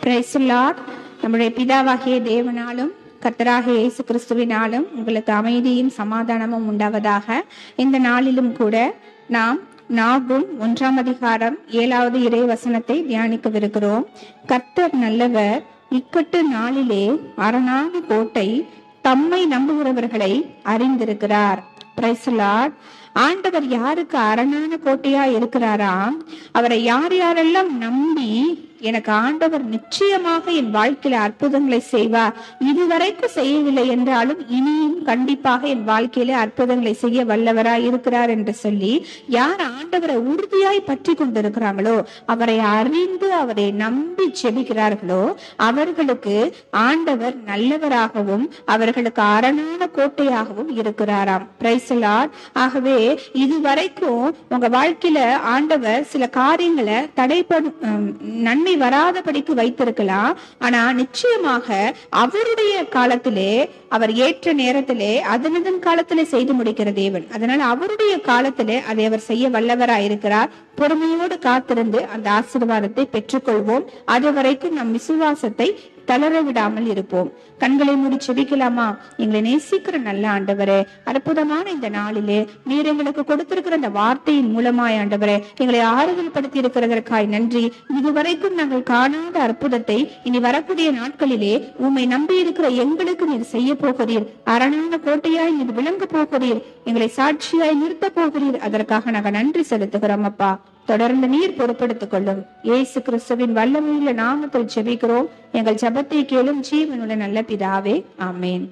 Praise the Lord. நம்முடைய பிதாவாகிய தேவனாலும் கர்த்தராகிய இயேசு கிறிஸ்துவினாலும் உங்களுக்கு அமைதியும் சமாதானமும் உண்டாவதாக. இந்த நாளிலும் கூட நாம் நாகும் 1ஆம் அதிகாரம் 7வது இறை வசனத்தை தியானிக்கவிருக்கிறோம். கர்த்தர் நல்லவர், இக்கட்டு நாளிலே அரணான கோட்டை தம்மை நம்புகிறவர்களை அறிந்திருக்கிறார். Praise the Lord. ஆண்டவர் யாருக்கு அரணான கோட்டையா இருக்கிறாராம்? அவரை யார் யாரெல்லாம் நம்பி எனக்கு ஆண்டவர் நிச்சயமாக என் வாழ்க்கையில அற்புதங்களை செய்வார், இதுவரைக்கும் செய்யவில்லை என்றாலும் இனியும் கண்டிப்பாக என் வாழ்க்கையில அற்புதங்களை செய்ய வல்லவராய் இருக்கிறார் என்று சொல்லி யார் ஆண்டவரை உறுதியாய் பற்றி கொண்டிருக்கிறாங்களோ, அவரை அறிந்து அவரை நம்பி செபிக்கிறார்களோ, அவர்களுக்கு ஆண்டவர் நல்லவராகவும் அவர்களுக்கு அரணான கோட்டையாகவும் இருக்கிறாராம். Praise the Lord. ஆகவே இதுவரைக்கும் உங்க வாழ்க்கையில ஆண்டவர் சில காரியங்களை தடைப்படும் நன்மை வராதபடிக்கு வைத்திருக்கலாம். ஆனா நிச்சயமாக அவருடைய காலத்திலே, அவர் ஏற்ற நேரத்திலே அதனதன் காலத்திலே செய்து முடிக்கிற தேவன். அதனால அவருடைய காலத்திலே அதை அவர் செய்ய வல்லவராயிருக்கிறார். பொறுமையோடு காத்திருந்து அந்த ஆசீர்வாதத்தை பெற்றுக்கொள்வோம். அது வரைக்கும் நம் விசுவாசத்தை தளர விடாமல் இருப்போம். கண்களை மூடி செபிக்கலாமா? எங்களை நேசிக்கிற நல்ல ஆண்டவரே, அற்புதமான இந்த நாளிலே நீர் எங்களுக்கு கொடுத்திருக்கிற இந்த வார்த்தையின் மூலமாய் ஆண்டவரே எங்களை ஆறுதல் படுத்தி இருக்கிறதற்காய் நன்றி. இதுவரைக்கும் நாங்கள் காணாத அற்புதத்தை இனி வரக்கூடிய நாட்களிலே உம்மை நம்பி இருக்கிற எங்களுக்கு நீர் செய்ய போகிறீர். அரணான கோட்டையாய் நீர் விளங்க போகிறீர். எங்களை சாட்சியாய் நிறுத்த போகிறீர். அதற்காக நாங்கள் நன்றி செலுத்துகிறோம் அப்பா. தொடர்ந்து நீர் பொறுப்படுத்திக் கொள்ளும். இயேசு கிறிஸ்துவின் வல்லமையுள்ள நாமத்தில் ஜெபிக்கிறோம். எங்கள் ஜெபத்தை கேளும் ஜீவனுள்ள நல்ல பிதாவே, ஆமேன்.